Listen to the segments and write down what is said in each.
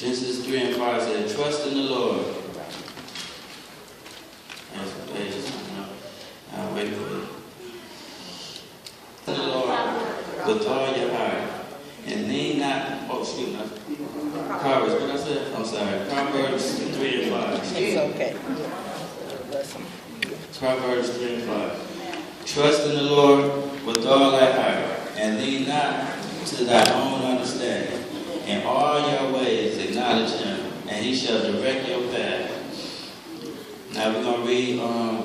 Genesis 3 and 5 said, trust in the Lord. That's the pages. I'll wait for it. Trust in the Lord with all your heart. And lean not, Proverbs, what I said? I'm sorry. Proverbs 3 and 5. It's okay. Proverbs 3 and 5. Trust in the Lord with all thy heart, and lean not to thy own understanding. In all your ways acknowledge him, and he shall direct your path. Now we're going to read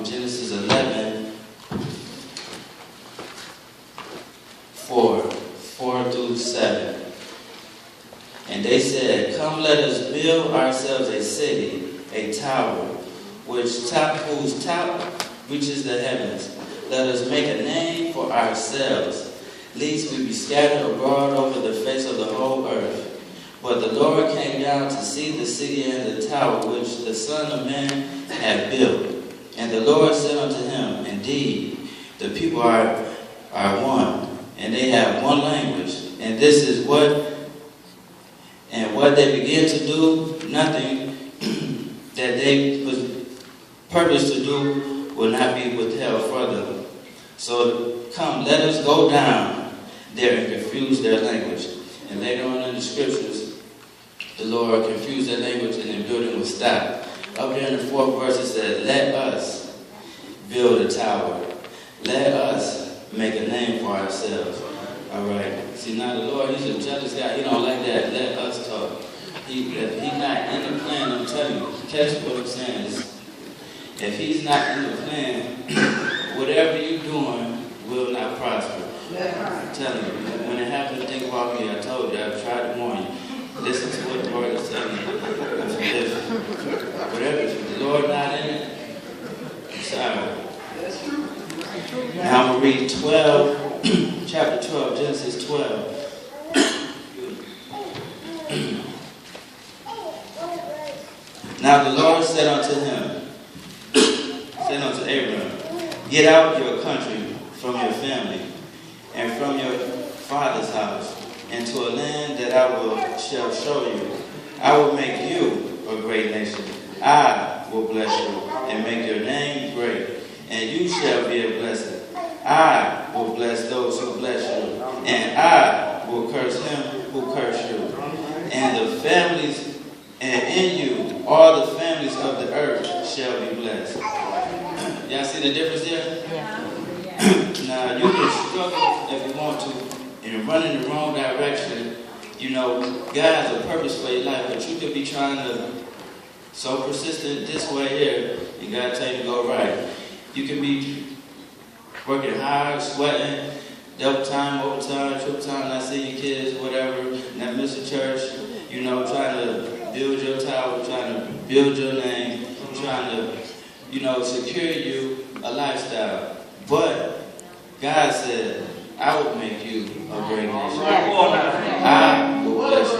Genesis 11, 4 through 7. And they said, come, let us build ourselves a city, a tower, whose top reaches the heavens. Let us make a name for ourselves, lest we be scattered abroad over the face of the whole earth. But the Lord came down to see the city and the tower which the Son of Man had built. And the Lord said unto him, indeed, the people are one, and they have one language. And this is what they begin to do, nothing that they was purposed to do will not be withheld further. So come, let us go down there and confuse their language. And later on in the scriptures, the Lord confused their language and the building was stopped. Up there in the 4th verse it said, let us build a tower. Let us make a name for ourselves. All right. See, now the Lord, he's a jealous guy. He don't like that. Let us talk. He's not in the plan, I'm telling you. Catch what I'm saying. If he's not in the plan, whatever you're doing will not prosper. I'm telling you. When it happened, think about me. I told you. I've tried to warn you. Listen to what the Lord is telling you. Whatever, if the Lord not in it, I'm sorry. Now I'm going to read 12, chapter 12, Genesis 12. Now the Lord said unto Abram, get out your country from your family and from your father's house into a land that I shall show you. I will make you a great nation. I will bless you and make your name great, and you shall be a blessing. I will bless those who bless you, and I will curse him who curse you. And the families, and in you all the families of the earth shall be blessed. Y'all see the difference there? Yeah. Now, you can struggle if you want to and run in the wrong direction. You know, God has a purpose for your life, but you could be trying to so persistent this way here, and God tell you to go right. You can be working hard, sweating, double time, overtime, triple time, not seeing your kids, whatever, not missing church, you know, trying to build your tower, trying to build your name, trying to, you know, secure you a lifestyle. But God said, I will make you a great nation. I will bless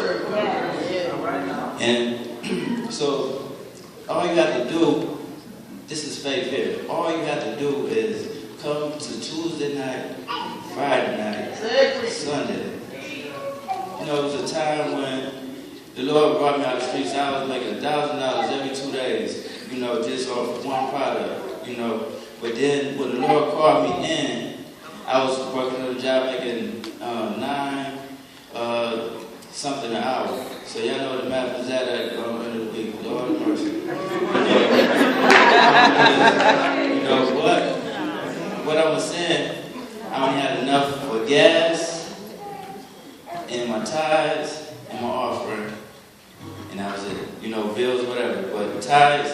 you. And so, all you have to do, this is faith here, all you have to do is come to Tuesday night, Friday night, Sunday. You know, it was a time when the Lord brought me out of the streets. I was making $1,000 every 2 days, you know, just off one product, you know. But then when the Lord called me in, I was working on a job making $9 something an hour. So y'all know the math is at in the week. Lord have mercy. You know what I was saying, I only had enough for gas and my tithes and my offering. And that was it. You know, bills, whatever. But tithes,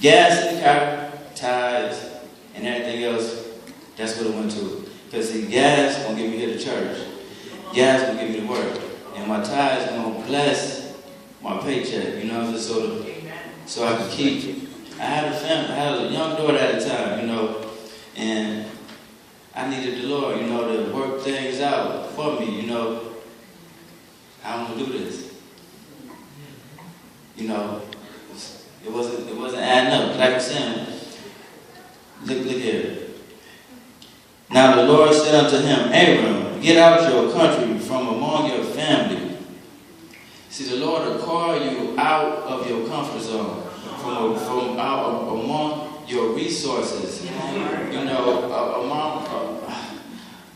gas in the car, tithes, and everything else, that's what it went to. Because see, gas gonna get me here to church. Gas gonna get me to work. And my tithes gonna bless my paycheck, you know, just so I could keep. I had a family, I had a young daughter at the time, you know, and I needed the Lord, you know, to work things out for me, you know. I don't want to do this. You know, it wasn't adding up. Like I'm saying, look here. Now the Lord said unto him, Abram, get out your country from among your family. See, the Lord will call you out of your comfort zone, from out among your resources. You know,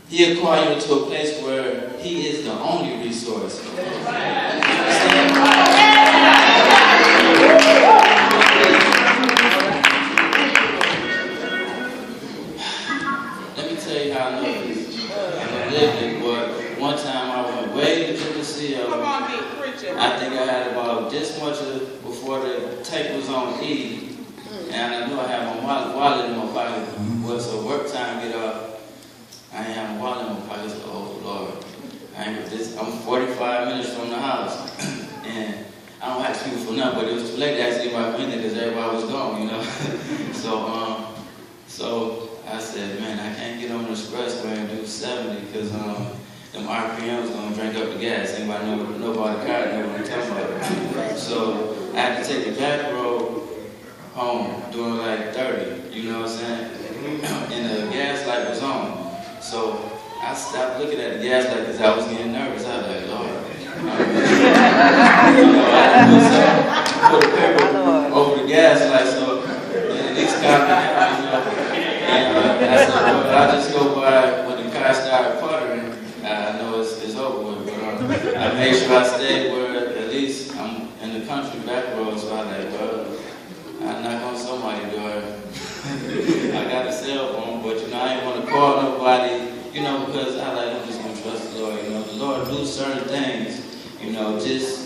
He'll call you to a place where He is the only resource. Let me tell you how I know this. I'm living, but one time I went way to Tennessee. I think I had about this much before the tape was on E, and I knew I had my wallet in my pocket. Well, so work time get off. I ain't have a wallet in my pocket. So, oh Lord, I'm 45 minutes from the house, and I don't ask people for nothing. But it was too late to ask anybody for anything because everybody was gone, you know. So I said, man, I can't get on the expressway and do 70 because them RPMs gonna drink up the gas. Anybody know about the car? Know what I'm talking about. So I had to take the back road home, doing like 30. You know what I'm saying? And the gas light was on. So I stopped looking at the gas light because I was getting nervous. I was like, Lord. I put a paper over the gas light so at least copy, you know. And I said, well, I'll just go by when the car started puttering. I know it's over with, but I made sure I stayed where at least I'm in the country back road. So I was like, well, I knock on somebody's door. I got a cell phone, but you know, I ain't want to call nobody, you know, because I'm just going to trust the Lord. You know, the Lord do certain things, you know, just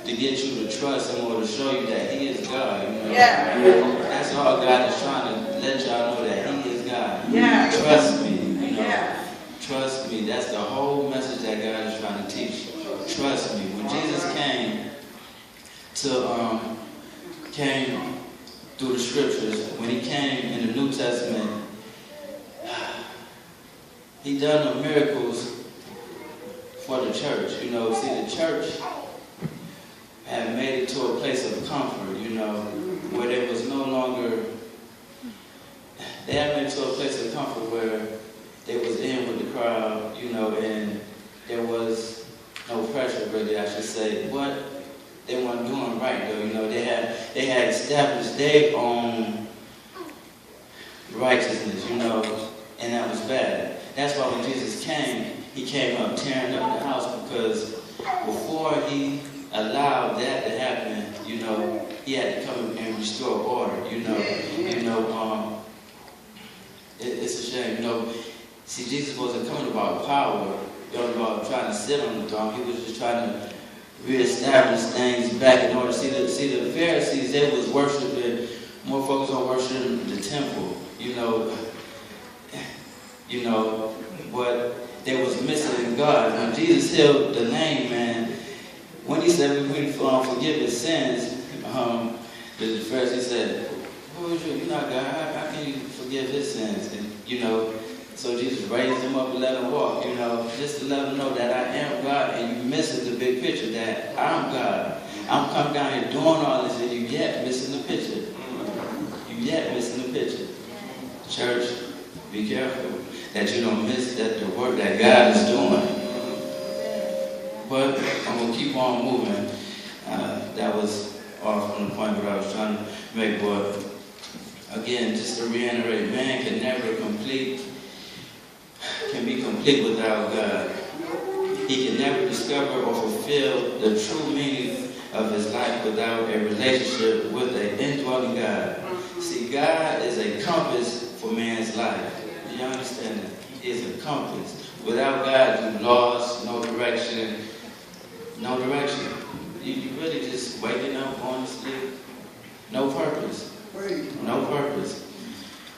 to get you to trust Him or to show you that He is God. You know, that's all God is trying to let y'all know, that He is God. Yeah. Trust me, you know. Yeah. Trust me. That's the whole message that God is trying to teach. Trust me. When Jesus came through the scriptures, when He came in the New Testament, He done the miracles for the church. You know, see, the church had made it to a place of comfort, you know, where there was no longer, they had made it to a place of comfort where they was in with the crowd, you know, and there was no pressure, really, I should say. But they weren't doing right, though, you know. They had established their own righteousness, you know, and that was bad. That's why when Jesus came, He came up tearing up the house, because before He allowed that to happen, you know, He had to come and restore order, you know. It's a shame, you know. See, Jesus wasn't coming about power, about trying to sit on the throne. He was just trying to reestablish things back in order. See, the Pharisees, they was worshiping, more focused on worshiping the temple, you know, but they was missing God. When Jesus healed the lame man, when He said we forgive His sins, the Pharisees said, "Who is you? You're not God. How can you forgive His sins?" And you know, so Jesus raised him up and let him walk. You know, just to let him know that I am God, and you missing the big picture that I'm God. I'm coming down here doing all this, and you yet missing the picture. You yet missing the picture. Church, be careful that you don't miss the work that God is doing. But I'm going to keep on moving. That was off from the point that I was trying to make. But again, just to reiterate, man can never be complete without God. He can never discover or fulfill the true meaning of his life without a relationship with an indwelling God. See, God is a compass for man's life. Do you understand that? He is a compass. Without God, you're lost, no direction. No direction. You really just waking up, going to sleep. No purpose. No purpose.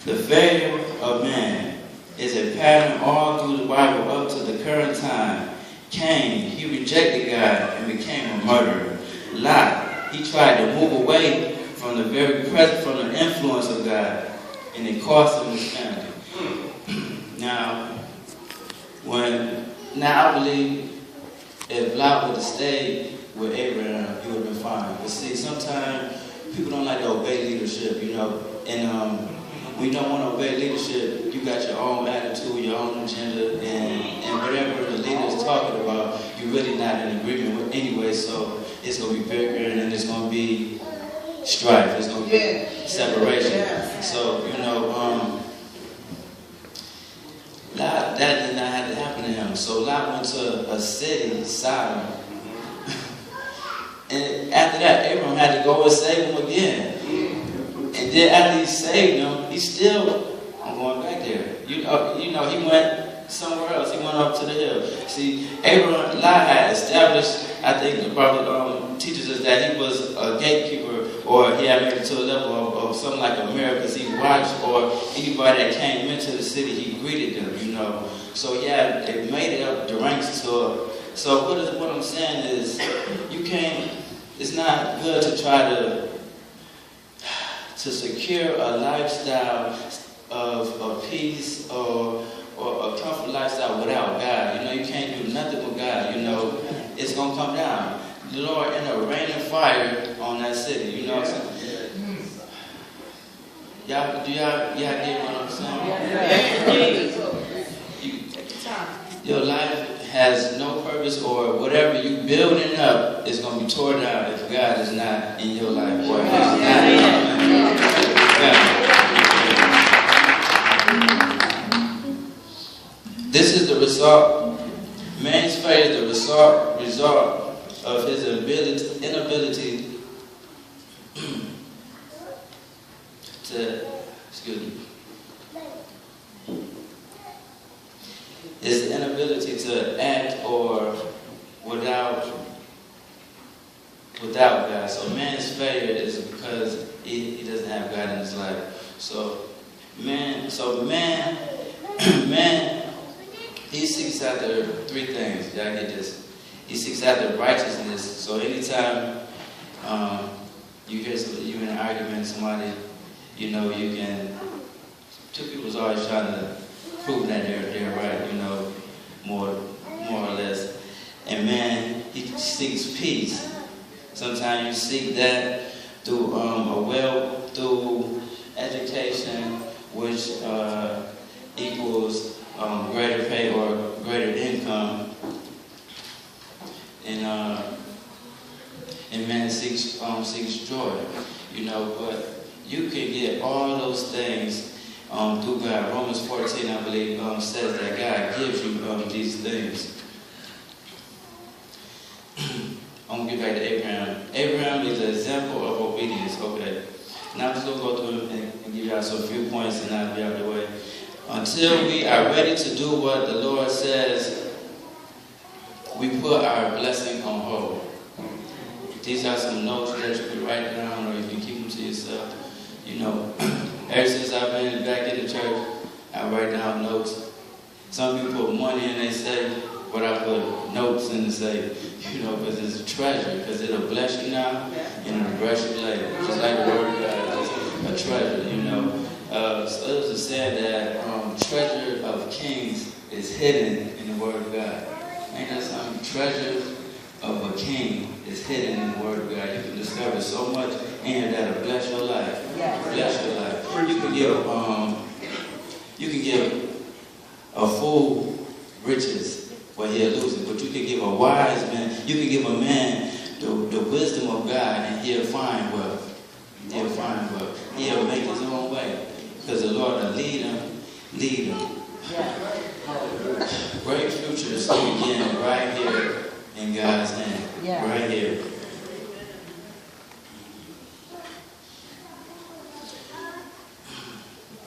The failure of man is a pattern all through the Bible up to the current time. Cain, he rejected God and became a murderer. Lot, he tried to move away from the very presence, from the influence of God, and it cost him his family. Now, I believe if Lot would have stayed with Abraham, he would have been fine. But see, sometimes people don't like to obey leadership, you know. And when you don't want to obey leadership, you got your own attitude, your own agenda, and whatever the leader is talking about, you're really not in agreement with anyway, so it's going to be bigger and then it's going to be strife. It's going to be separation. So, you know, Lot, that did not have to happen to him. So Lot went to a city, Sodom. And after that, Abraham had to go and save him again. And then after he saved him, he still, I'm going back there. You know, he went somewhere else. He went up to the hill. See, Abraham, Lot had established, I think the Bible teaches us that he was a gatekeeper, or he had made it to a level of something like a mirror, because he watched, or anybody that came into the city, he greeted them, you know. So yeah, they made it up the ranks to. So what I'm saying is, you can't. It's not good to try to secure a lifestyle of peace or a comfort lifestyle without God. You know, you can't do nothing with God. You know, it's gonna come down. The Lord end up raining fire on that city. You know what I'm saying? Y'all get what I'm saying? Your life has no purpose, or whatever you building up is going to be torn down if God is not in your life. Or if it's not in your life. This is the result. Man's failure is the result of his inability to, his inability to act or without God. So man's failure is because he doesn't have God in his life. So man, he seeks after three things. Y'all get this? He seeks after righteousness. So anytime you in an argument with somebody, you know, two people's always trying to prove that they're right, you know, more or less. And man, he seeks peace. Sometimes you seek that through through education, which equals greater pay or greater income. And man seeks joy, you know. But you can get all those things through God. Romans 14, I believe, says that God gives you these things. I'm going to get back to Abraham. Abraham is an example of obedience. Okay. Now I'm just going to go through and give y'all some few points and I'll be out of the way. Until we are ready to do what the Lord says, we put our blessing on hold. These are some notes that you can write down, or you can keep them to yourself. You know, ever since I've been back in the church, I write down notes. Some people put money in, they say, but I put notes in to say, you know, because it's a treasure, because it'll bless you now, and it'll bless you later. Just like the word of God is a treasure, you know. So it was a saying that treasure of kings is hidden in the word of God. Ain't that something? Treasure of a king is hidden in the word of God. You can discover so much in here that'll bless your life. Bless your life. You can give a fool riches where he'll lose it, but you can give a wise man, you can give a man the wisdom of God, and he'll find wealth. He'll find wealth. He'll make his own way, because the Lord will lead him. Great futures begin right here in God's hand. Right here.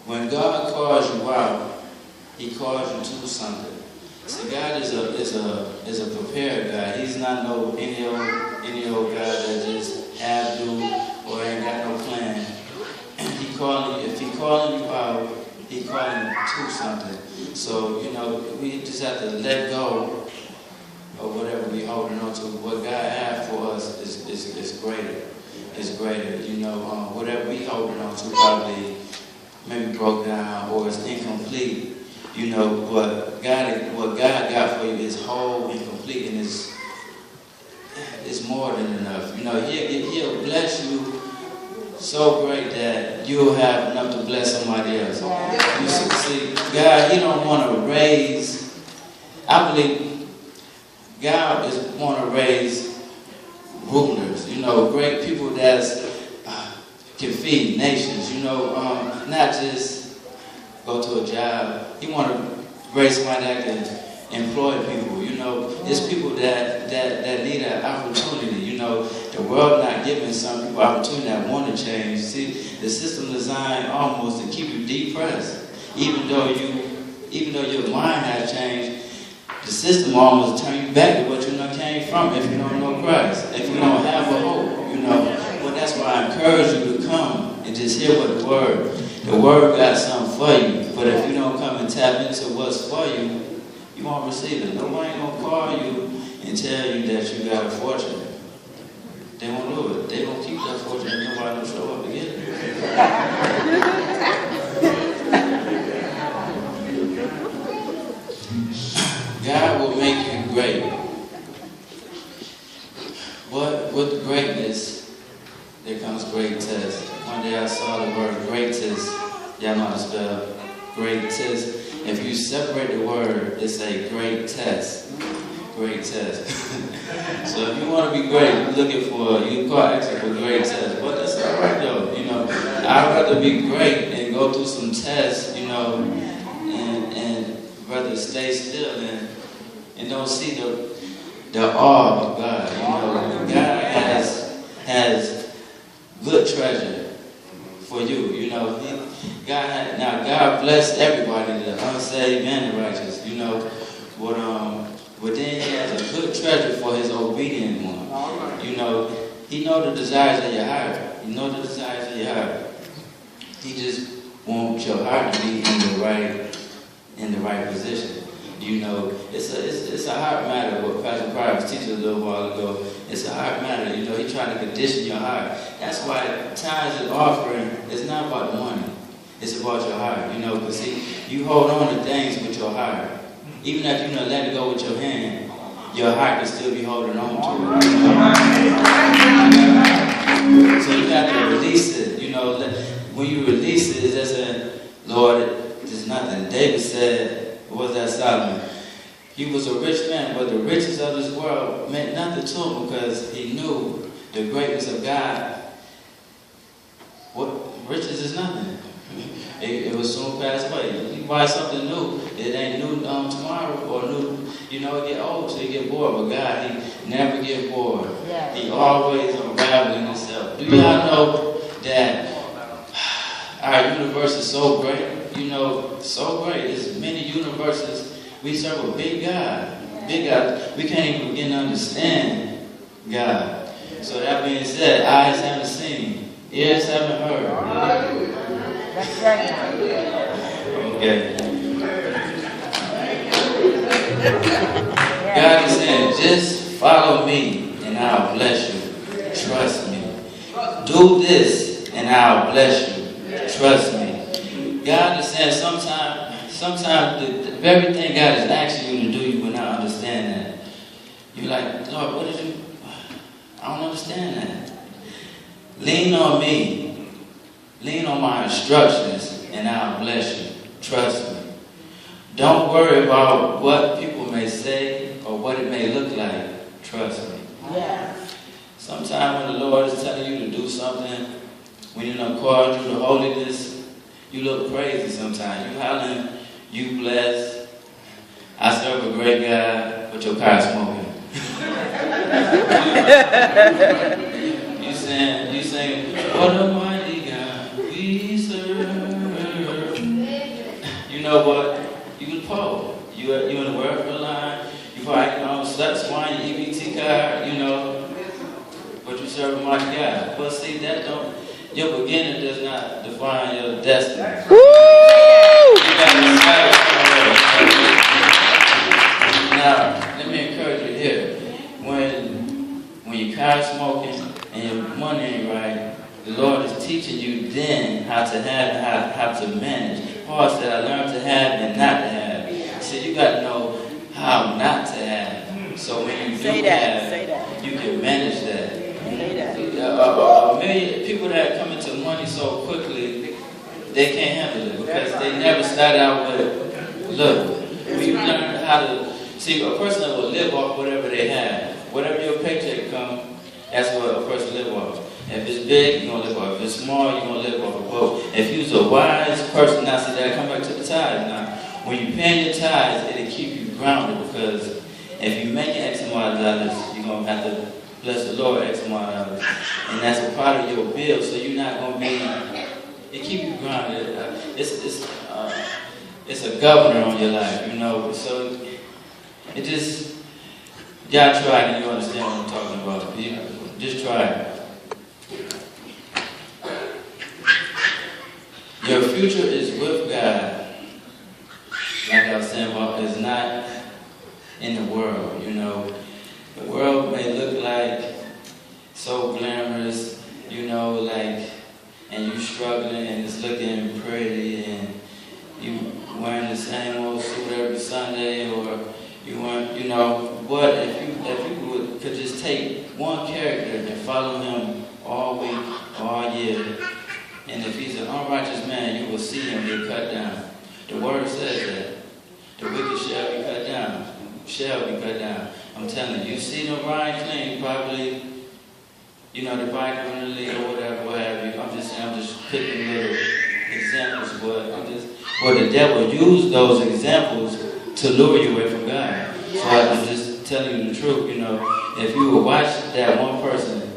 When God calls you out, He calls you to something. See, God is a prepared God. He's not any old God that just have do or ain't got no plan. If He calling you out, He calling you to something. So, you know, we just have to let go of whatever we holding on to. What God has for us is greater. It's greater. You know, whatever we holding on to probably maybe broke down or is incomplete. You know, what God got for you is whole and complete, and it's more than enough. You know, He'll bless you so great that you'll have enough to bless somebody else. You see, God, He don't want to raise. I believe God is want to raise rulers, you know, great people that can feed nations, you know, not just go to a job. He want to raise somebody that can employ people, you know. It's people that need an opportunity, you know. The world not giving some people opportunity that want to change. See, the system designed almost to keep you depressed, even though your mind has changed. The system almost turn you back to what you came from if you don't know Christ, if you don't have a hope, you know. Well, that's why I encourage you to come and just hear what the word got something for you. But if you don't come and tap into what's for you, you won't receive it. Nobody ain't gonna call you and tell you that you got a fortune. They won't do it. They gonna keep that fortune and nobody will show up to get it. God will make you great. With the greatness, there comes great test. One day I saw the word greatest. Y'all know how to spell greatest. If you separate the word, it's a great test. Great test. So if you want to be great, you're looking for, you call actually for great test. But that's all right though, you know. I'd rather be great and go through some tests, you know, and rather stay still and don't see the awe of God. You know, God has good treasure for you. You know, God bless everybody, the unsaved and the righteous. You know, but then He has a good treasure for His obedient one. You know, He knows the desires of your heart. He knows the desires of your heart. He just wants your heart to be in the right position. You know, it's a heart matter. What Pastor Pryor was teaching a little while ago, it's a heart matter. You know, He's trying to condition your heart. That's why tithes and offering is not about the money. It's about your heart. You know, because see, you hold on to things with your heart. Even if you let it go with your hand, your heart can still be holding on to it. You know? So you got to release it. You know, when you release it, it's just Lord, there's nothing. David said, what was that Solomon? He was a rich man, but the riches of this world meant nothing to him because he knew the greatness of God. What riches is nothing. It will soon pass away. You buy something new, it ain't new tomorrow or new, you know, it get old, so you get bored. But God, He never get bored. Yes. He always unraveling Himself. Do y'all know that our universe is so great? You know, so great. There's many universes. We serve a big God. Big God. We can't even begin to understand God. So that being said, eyes haven't seen, ears haven't heard. That's right. Okay. God is saying, just follow me and I'll bless you. Trust me. Do this and I'll bless you. Trust me. God is saying sometimes the very thing God is asking you to do, you will not understand that. You're like, Lord, what did you? I don't understand that. Lean on me. Lean on my instructions and I'll bless you. Trust me. Don't worry about what people may say or what it may look like. Trust me. Yeah. Sometimes when the Lord is telling you to do something, when you're not called through the holiness, you look crazy sometimes. You hollering, you blessed. I serve a great God, but your car smoking. You saying, what a mighty God we serve. You know what? You was poor. You in the welfare line. You probably slept swine, your EBT card, you know. But you serve a mighty God. But see, your beginning does not define your destiny. Woo! You got to decide. Now, let me encourage you here. When your car's smoking and your money ain't right, the Lord is teaching you then how to have and how to manage. Paul said, I learned to have and not to have. See, you got to know how not to have. So when you do have, you can manage that. A million people that come into money so quickly, they can't handle it because they never started out with, look, we learn how to See, a person will live off whatever they have. Whatever your paycheck comes, that's what a person live off. If it's big, you're going to live off. If it's small, you're going to live off. But if you're a wise person, now see that, come back to the tithes now. When you pay your tithes, it'll keep you grounded, because if you make X amount of dollars, you're going to have to bless the Lord X amount of dollars. And that's a part of your bill, so you're not going to be, it keep you grounded. It's a governor on your life, you know. So it just, y'all try it and you understand what I'm talking about. Just try it. Your future is with God. Like I was saying about, it's not in the world, you know. The world may look like so glamorous, you know, like, and you struggling and it's looking pretty and you wearing the same old suit every Sunday, or you weren't, you know. But if you could just take one character and follow him all week, all year, and if he's an unrighteous man, you will see him get cut down. The word says that. The wicked shall be cut down. Shall be cut down. I'm telling you, you see the Ryan Clean, probably, you know, the Bible in the league or whatever, what have you. I'm just saying, I'm just picking little examples, but the devil used those examples to lure you away from God. So I'm just telling you the truth, you know. If you will watch that one person,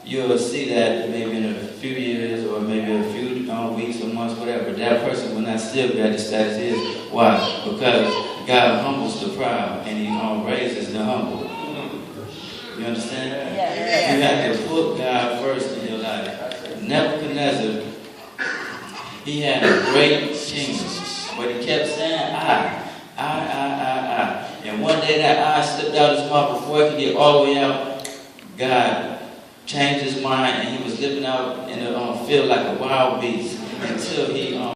you'll see that maybe in a few years or maybe a few weeks or months, whatever, that person will not still be at the status he is. Why? Because God humbles the proud and he raises the humble. You understand? Yeah. You have to put God first in your life. Nebuchadnezzar, he had a great kingdom, but he kept saying, I. And one day that I slipped out his mouth before he could get all the way out. God changed his mind and he was living out in the field like a wild beast until he